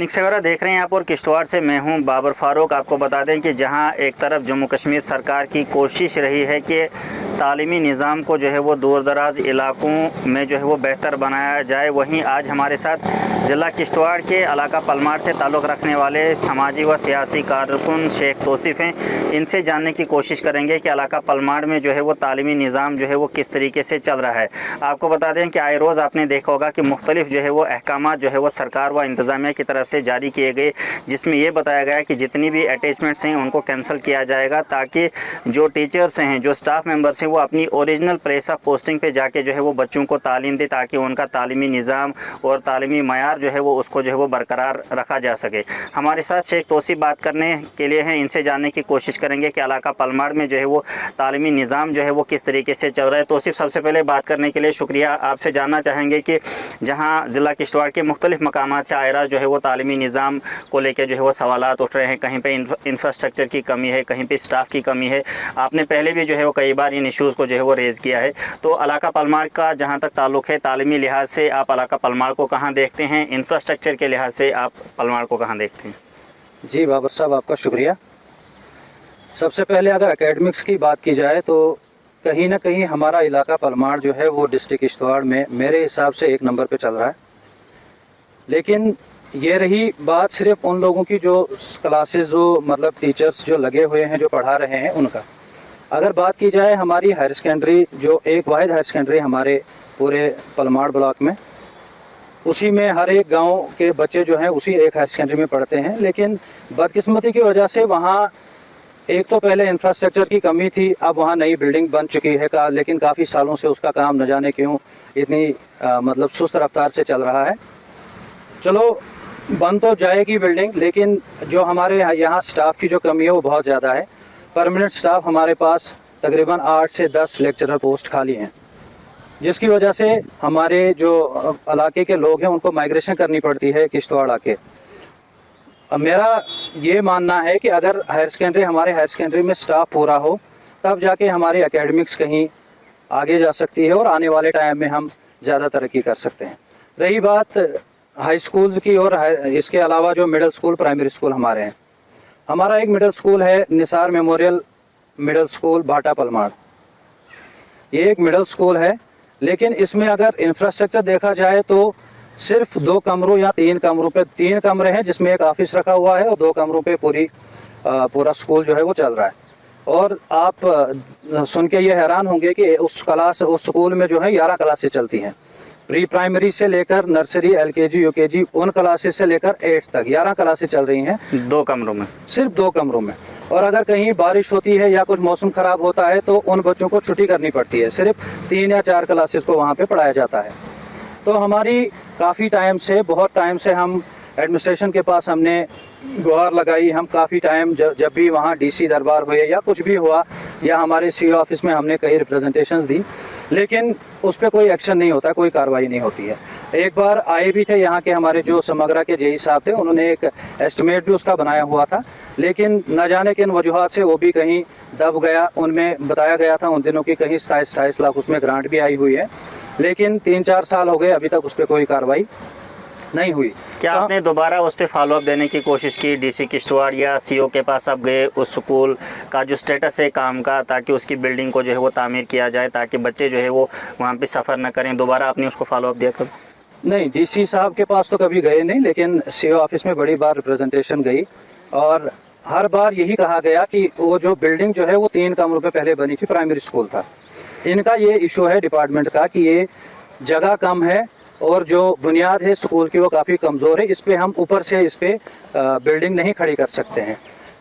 दैनिक सवेरा देख रहे हैं आप और किश्तवाड़ से मैं हूं बाबर फारूक। आपको बता दें कि जहां एक तरफ जम्मू कश्मीर सरकार की कोशिश रही है कि तालीमी निज़ाम को जो है वो दूर दराज इलाकों में जो है वो बेहतर बनाया जाए, वहीं आज हमारे साथ ज़िला किश्तवाड़ के इलाका पलमार से ताल्लुक़ रखने वाले समाजी व सियासी कारकुन शेख तौसीफ़ हैं। इनसे जानने की कोशिश करेंगे कि इलाका पलमार में जो है वो तालीमी निज़ाम जो है वो किस तरीके से चल रहा है। आपको बता दें कि आए रोज़ आपने देखा होगा कि मुख्तलिफ जो है वो अहकाम जो है वो सरकार व इंतज़ामिया की तरफ से जारी किए गए, जिसमें ये बताया गया कि जितनी भी अटैचमेंट्स हैं उनको कैंसिल किया जाएगा, ताकि जो टीचर्स हैं, जो स्टाफ मेंबर्स हैं, वो अपनी ओरिजिनल प्लेस ऑफ पोस्टिंग पे जाके जो है वो बच्चों को तालीम दे, ताकि उनका तालीमी निज़ाम और तालीमी मयार जो है वो उसको जो है वो बरकरार रखा जा सके। हमारे साथ शेख तौसीफ़ बात करने के लिए हैं, इनसे जानने की कोशिश करेंगे कि इलाका पलमार में जो है वो तालीमी निज़ाम जो है वो किस तरीके से चल रहा है। तौसीफ़, सबसे पहले बात करने के लिए शुक्रिया। आपसे जानना चाहेंगे कि जहाँ ज़िला किश्तवाड़ के मुख्तलिफ मकामात से आयरा जो है वो तालीमी निज़ाम को लेकर जो है वो सवालात उठ रहे हैं, कहीं पे इंफ्रास्ट्रक्चर की कमी है, कहीं पे स्टाफ की कमी है। आपने पहले भी जो है वो कई बार इन इश्यूज़ को जो है वो रेज़ किया है। तो इलाका पलमार का जहाँ तक ताल्लुक़ है, तालीमी लिहाज से आप इलाका पलमार को कहाँ देखते हैं, इंफ्रास्ट्रक्चर के लिहाज से आप पलमार को कहाँ देखते हैं? जी बाबर साहब, आपका शुक्रिया। सबसे पहले अगर एकेडमिक्स की बात की जाए तो कहीं ना कहीं हमारा इलाका पलमार जो है वो डिस्ट्रिक्ट किश्तवाड़ में मेरे हिसाब से 1 नंबर पे चल रहा है। लेकिन ये रही बात सिर्फ उन लोगों की जो क्लासेस, जो मतलब टीचर्स जो लगे हुए हैं, जो पढ़ा रहे हैं, उनका। अगर बात की जाए हमारी हायर सेकेंडरी, जो एक वाहिद हायर सेकेंडरी हमारे पूरे पलमार ब्लॉक में, उसी में हर एक गांव के बच्चे जो हैं उसी एक हायर सेकेंडरी में पढ़ते हैं। लेकिन बदकिस्मती की वजह से वहाँ एक तो पहले इंफ्रास्ट्रक्चर की कमी थी, अब वहाँ नई बिल्डिंग बन चुकी है लेकिन काफ़ी सालों से उसका काम न जाने क्यों इतनी मतलब सुस्त रफ्तार से चल रहा है। चलो बन तो जाएगी बिल्डिंग, लेकिन जो हमारे यहाँ स्टाफ की जो कमी है वो बहुत ज़्यादा है। परमानेंट स्टाफ हमारे पास तकरीबन 8 से 10 लेक्चरर पोस्ट खाली हैं, जिसकी वजह से हमारे जो इलाके के लोग हैं उनको माइग्रेशन करनी पड़ती है किश्तवाड़ आके। अब मेरा ये मानना है कि अगर हमारे हायर सेकेंडरी में स्टाफ पूरा हो तब जाके हमारी एकेडमिक्स कहीं आगे जा सकती है और आने वाले टाइम में हम ज़्यादा तरक्की कर सकते हैं। रही बात हाई स्कूल्स की, और इसके अलावा जो मिडिल स्कूल, प्राइमरी स्कूल हमारे हैं, हमारा एक मिडिल स्कूल है निसार मेमोरियल मिडिल स्कूल भाटा पलमार। ये एक मिडिल स्कूल है, लेकिन इसमें अगर इंफ्रास्ट्रक्चर देखा जाए तो सिर्फ 2 कमरों या 3 कमरों पे, 3 कमरे हैं जिसमें एक ऑफिस रखा हुआ है, और 2 कमरों पे पूरा स्कूल जो है वो चल रहा है। और आप सुन के ये हैरान होंगे कि उस स्कूल में जो है 11 क्लासेस चलती हैं, प्री प्राइमरी से लेकर नर्सरी, LKG, UKG, उन क्लासेस से लेकर 8 तक 11 क्लासेस चल रही हैं 2 कमरों में, सिर्फ 2 कमरों में। और अगर कहीं बारिश होती है या कुछ मौसम खराब होता है तो उन बच्चों को छुट्टी करनी पड़ती है, सिर्फ 3 या 4 क्लासेस को वहाँ पे पढ़ाया जाता है। तो हमारी काफ़ी टाइम से, बहुत टाइम से हम एडमिनिस्ट्रेशन के पास हमने गुहार लगाई। हम काफ़ी टाइम जब भी वहाँ DC दरबार हुए या कुछ भी हुआ, या हमारे CO ऑफिस में हमने कई रिप्रेजेंटेशंस दी, लेकिन उस पर कोई एक्शन नहीं होता, कोई कार्रवाई नहीं होती है। एक बार आए भी थे यहाँ के हमारे जो समग्रा के JE साहब थे, उन्होंने एक एस्टिमेट भी उसका बनाया हुआ था, लेकिन न जाने किन वजूहात से वो भी कहीं दब गया। उनमें बताया गया था उन दिनों की कहीं 27-28 लाख उसमें ग्रांट भी आई हुई है, लेकिन 3-4 साल हो गए, अभी तक उस पर कोई कार्रवाई नहीं हुई। क्या आपने दोबारा उस पर फॉलोअप देने की कोशिश की, DC किश्तवाड़ या CO के पास आप गए, उस स्कूल का जो स्टेटस है काम का, ताकि उसकी बिल्डिंग को जो है वो तामीर किया जाए, ताकि बच्चे जो है वो वहाँ पे सफ़र न करें? दोबारा आपने उसको फॉलोअप दिया कब? नहीं, DC साहब के पास तो कभी गए नहीं, लेकिन CO ऑफिस में बड़ी बार रिप्रेजेंटेशन गई, और हर बार यही कहा गया कि वो जो बिल्डिंग जो है वो 3 कमरों पे पहले बनी थी, प्राइमरी स्कूल था। इनका ये इशू है डिपार्टमेंट का कि ये जगह कम है और जो बुनियाद है स्कूल की वो काफ़ी कमज़ोर है, इस पे हम ऊपर से इस पे बिल्डिंग नहीं खड़ी कर सकते हैं।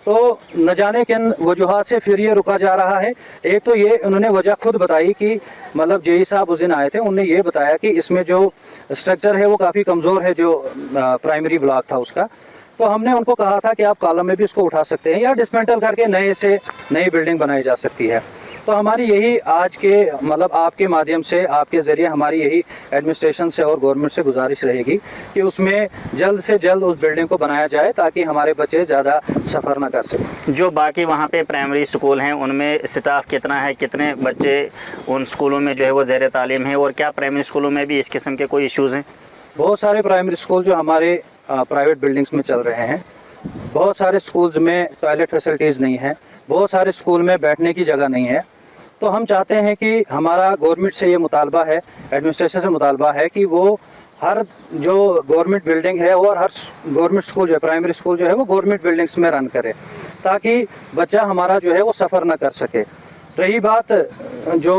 तो न जाने किन वजूहात से फिर ये रुका जा रहा है। एक तो ये उन्होंने वजह खुद बताई कि मतलब JE साहब उस दिन आए थे, उन्होंने ये बताया कि इसमें जो स्ट्रक्चर है वो काफ़ी कमज़ोर है, जो प्राइमरी ब्लॉक था उसका। तो हमने उनको कहा था कि आप कॉलम में भी इसको उठा सकते हैं या डिसमेंटल करके नई बिल्डिंग बनाई जा सकती है। तो हमारी यही आज के मतलब आपके माध्यम से, आपके ज़रिए हमारी यही एडमिनिस्ट्रेशन से और गवर्नमेंट से गुजारिश रहेगी कि उसमें जल्द से जल्द उस बिल्डिंग को बनाया जाए, ताकि हमारे बच्चे ज़्यादा सफ़र ना कर सकें। जो बाकी वहाँ पे प्राइमरी स्कूल हैं उनमें स्टाफ कितना है, कितने बच्चे उन स्कूलों में जो है वो ज़ेर तालीम है, और क्या प्राइमरी स्कूलों में भी इस किस्म के कोई इश्यूज़ हैं? बहुत सारे प्राइमरी स्कूल जो हमारे प्राइवेट बिल्डिंग्स में चल रहे हैं। बहुत सारे स्कूल्स में टॉयलेट फैसिलिटीज़ नहीं है, बहुत सारे स्कूल में बैठने की जगह नहीं है। तो हम चाहते हैं कि हमारा गवर्नमेंट से ये मुतालबा है, एडमिनिस्ट्रेशन से मुतालबा है कि वो हर जो गवर्नमेंट बिल्डिंग है और हर गवर्नमेंट स्कूल जो है, प्राइमरी स्कूल जो है वो गवर्नमेंट बिल्डिंग्स में रन करे, ताकि बच्चा हमारा जो है वो सफ़र ना कर सके। रही बात जो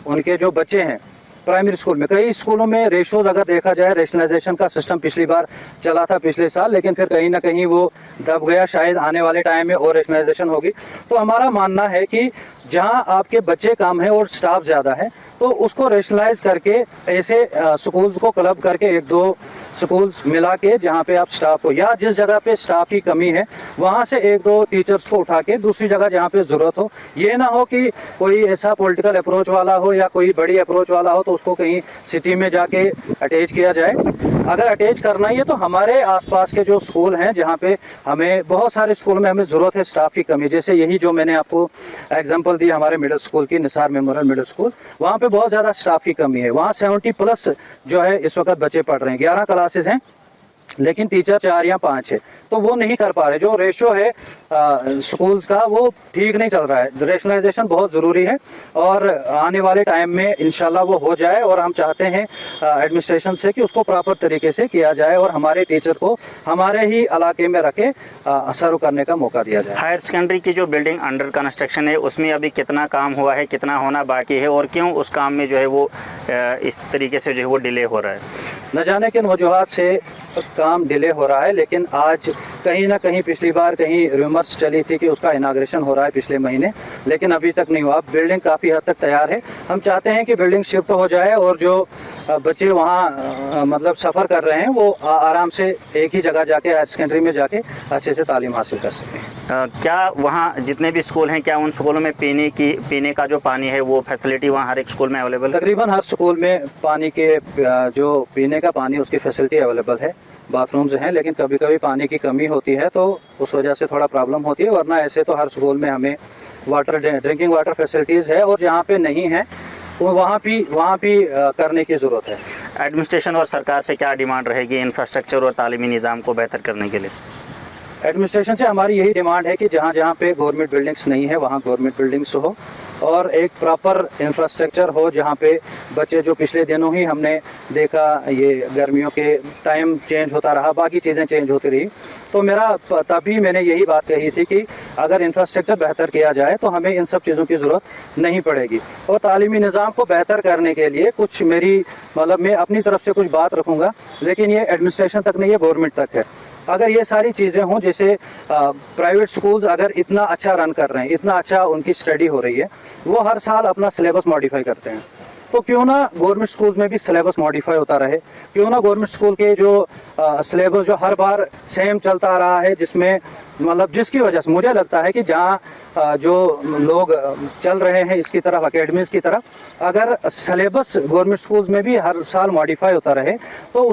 उनके जो बच्चे हैं प्राइमरी स्कूल में, कई स्कूलों में रेशोज अगर देखा जाए, रेशनलाइजेशन का सिस्टम पिछली बार चला था पिछले साल, लेकिन फिर कहीं ना कहीं वो दब गया। शायद आने वाले टाइम में और रेशनलाइजेशन होगी। तो हमारा मानना है कि जहां आपके बच्चे कम हैं और स्टाफ ज़्यादा है, तो उसको रेशनलाइज करके ऐसे स्कूल्स को क्लब करके 1-2 स्कूल्स मिला के जहाँ पे आप स्टाफ को, या जिस जगह पे स्टाफ की कमी है वहाँ से 1-2 टीचर्स को उठा के दूसरी जगह जहाँ पे ज़रूरत हो। ये ना हो कि कोई ऐसा पॉलिटिकल अप्रोच वाला हो या कोई बड़ी अप्रोच वाला हो तो उसको कहीं सिटी में जाके अटैच किया जाए। अगर अटैच करना ही है तो हमारे आसपास के जो स्कूल हैं, जहाँ पे हमें बहुत सारे स्कूल में हमें ज़रूरत है स्टाफ की कमी, जैसे यही जो मैंने आपको एग्जांपल दी हमारे मिडिल स्कूल की, निसार मेमोरियल मिडिल स्कूल, वहाँ पे बहुत ज़्यादा स्टाफ की कमी है। वहाँ 70+ जो है इस वक्त बच्चे पढ़ रहे हैं, 11 क्लासेस हैं लेकिन टीचर 4 या 5 है, तो वो नहीं कर पा रहे। जो रेशो है स्कूल्स का वो ठीक नहीं चल रहा है। रेशनलाइजेशन बहुत ज़रूरी है और आने वाले टाइम में इंशाल्लाह वो हो जाए, और हम चाहते हैं एडमिनिस्ट्रेशन से कि उसको प्रॉपर तरीके से किया जाए और हमारे टीचर को हमारे ही इलाके में रखे सर्व करने का मौका दिया जाए। हायर सेकेंडरी की जो बिल्डिंग अंडर कंस्ट्रक्शन है उसमें अभी कितना काम हुआ है, कितना होना बाकी है, और क्यों उस काम में जो है वो इस तरीके से जो है वो डिले हो रहा है? न जाने किन वजूहात से काम डिले हो रहा है, लेकिन आज कहीं ना कहीं पिछली बार कहीं रूमर्स चली थी कि उसका इनाग्रेशन हो रहा है पिछले महीने, लेकिन अभी तक नहीं हुआ। बिल्डिंग काफ़ी हद तक तैयार है। हम चाहते हैं कि बिल्डिंग शिफ्ट हो जाए और जो बच्चे वहाँ मतलब सफ़र कर रहे हैं वो आराम से एक ही जगह जाके हायर सेकेंडरी में जाके अच्छे से तालीम हासिल कर सकें। क्या वहाँ जितने भी स्कूल हैं, क्या उन स्कूलों में पीने का जो पानी है वो फैसिलिटी वहाँ हर एक स्कूल में अवेलेबल? तकरीबन हर स्कूल में पानी के जो पीने का पानी उसकी फैसिलिटी अवेलेबल है, बाथरूम्स हैं, लेकिन कभी कभी पानी की कमी होती है तो उस वजह से थोड़ा प्रॉब्लम होती है। वरना ऐसे तो हर स्कूल में हमें ड्रिंकिंग वाटर फैसिलिटीज़ है, और जहाँ पे नहीं है तो वहाँ भी करने की ज़रूरत है। एडमिनिस्ट्रेशन और सरकार से क्या डिमांड रहेगी इंफ्रास्ट्रक्चर और तालीमी निज़ाम को बेहतर करने के लिए? एडमिनिस्ट्रेशन से हमारी यही डिमांड है कि जहाँ जहाँ पे गवर्नमेंट बिल्डिंग्स नहीं है वहाँ गवर्नमेंट बिल्डिंग्स हो, और एक प्रॉपर इंफ्रास्ट्रक्चर हो जहाँ पे बच्चे, जो पिछले दिनों ही हमने देखा ये गर्मियों के टाइम चेंज होता रहा, बाकी चीज़ें चेंज होती रही, तो तभी मैंने यही बात कही थी कि अगर इंफ्रास्ट्रक्चर बेहतर किया जाए तो हमें इन सब चीज़ों की ज़रूरत नहीं पड़ेगी। और तालीमी निज़ाम को बेहतर करने के लिए कुछ मैं अपनी तरफ से कुछ बात रखूँगा, लेकिन ये एडमिनिस्ट्रेशन तक नहीं है, गवर्नमेंट तक है। अगर ये सारी चीज़ें हों, जैसे प्राइवेट स्कूल्स अगर इतना अच्छा रन कर रहे हैं, इतना अच्छा उनकी स्टडी हो रही है, वो हर साल अपना सिलेबस मॉडिफाई करते हैं, तो क्यों ना गवर्नमेंट स्कूल्स में भी सिलेबस मॉडिफाई होता रहे। क्यों ना गवर्नमेंट स्कूल के जो सिलेबस जो हर बार सेम चलता रहा है, जिसमें जिसकी वजह से मुझे लगता है कि जहाँ जो लोग चल रहे हैं इसकी तरफ, अकेडमीज़ की तरफ, अगर सिलेबस गवर्नमेंट स्कूल्स में भी हर साल मॉडिफाई होता रहे तो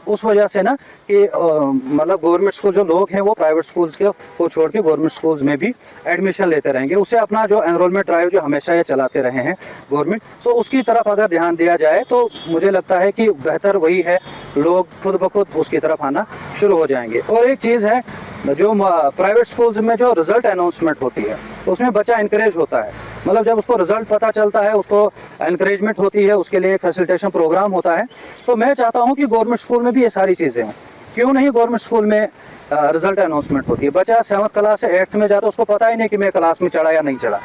उस वजह से ना कि गवर्नमेंट स्कूल जो लोग हैं वो प्राइवेट स्कूल्स को छोड़ के गवर्नमेंट स्कूल्स में भी एडमिशन लेते रहेंगे। उससे अपना जो एनरोलमेंट ड्राइव जो हमेशा ये चलाते रहे हैं गवर्नमेंट, तो उसकी तरफ अगर ध्यान दिया जाए तो मुझे लगता है कि बेहतर वही है, लोग खुद ब खुद उसकी तरफ आना शुरू हो जाएंगे। और एक चीज़ है, जो प्राइवेट स्कूल्स में जो रिजल्ट अनाउंसमेंट होती है उसमें बच्चा इनकरेज होता है, जब उसको रिजल्ट पता चलता है उसको इनकरेजमेंट होती है, उसके लिए एक फैसिलिटेशन प्रोग्राम होता है। तो मैं चाहता हूं कि गवर्नमेंट स्कूल में भी ये सारी चीज़ें हों। क्यों नहीं गवर्नमेंट स्कूल में रिजल्ट अनाउंसमेंट होती है, बच्चा 7th क्लास से 8th में जाता है, उसको पता ही नहीं कि मैं क्लास में चढ़ा या नहीं चढ़ा।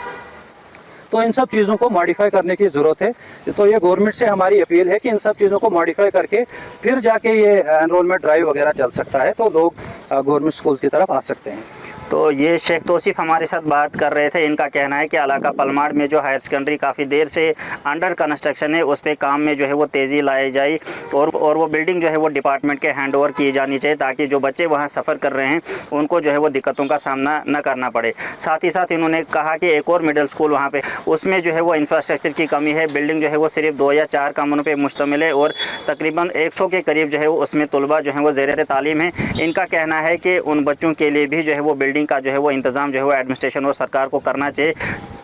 तो इन सब चीज़ों को मॉडिफाई करने की ज़रूरत है। तो ये गवर्नमेंट से हमारी अपील है कि इन सब चीज़ों को मॉडिफाई करके फिर जाके ये एनरोलमेंट ड्राइव वगैरह चल सकता है, तो लोग गवर्नमेंट स्कूल की तरफ आ सकते हैं। तो ये शेख तौसीफ हमारे साथ बात कर रहे थे। इनका कहना है कि इलाका पलमाड़ में जो हायर सेकेंडरी काफ़ी देर से अंडर कंस्ट्रक्शन है, उस पे काम में जो है वो तेज़ी लाई जाए और वो बिल्डिंग जो है वो डिपार्टमेंट के हैंड ओवर की जानी चाहिए, ताकि जो बच्चे वहाँ सफ़र कर रहे हैं उनको जो है वो दिक्कतों का सामना न करना पड़े। साथ ही साथ इन्होंने कहा कि एक और मिडिल स्कूल वहाँ पे, उसमें जो है वो इंफ्रास्ट्रक्चर की कमी है। बिल्डिंग जो है वो सिर्फ 2 या 4 कमरों पर मुश्तमिल है और तकरीबन 100 के करीब जो है वो उसमें तलबा जो है वो ज़ेर तालीम है। इनका कहना है कि उन बच्चों के लिए भी जो है वो बिल्डिंग फंडिंग का जो है वो इंतज़ाम जो है वो एडमिनिस्ट्रेशन और सरकार को करना चाहिए,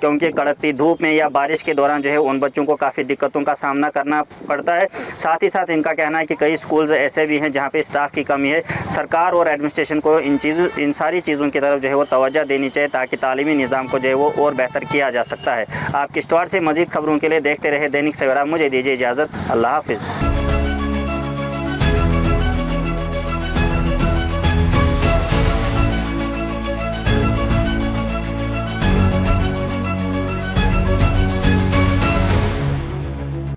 क्योंकि कड़कती धूप में या बारिश के दौरान जो है उन बच्चों को काफ़ी दिक्कतों का सामना करना पड़ता है। साथ ही साथ इनका कहना है कि कई स्कूल्स ऐसे भी हैं जहाँ पे स्टाफ की कमी है। सरकार और एडमिनिस्ट्रेशन को इन सारी चीज़ों की तरफ जो है वो तवज्जो देनी चाहिए, ताकि तालीमी निज़ाम को जो है वो और बेहतर किया जा सकता है। आप किश्तवाड़ से मज़ीद खबरों के लिए देखते रहे दैनिक सवेरा। मुझे दीजिए इजाज़त। अल्लाह हाफिज़।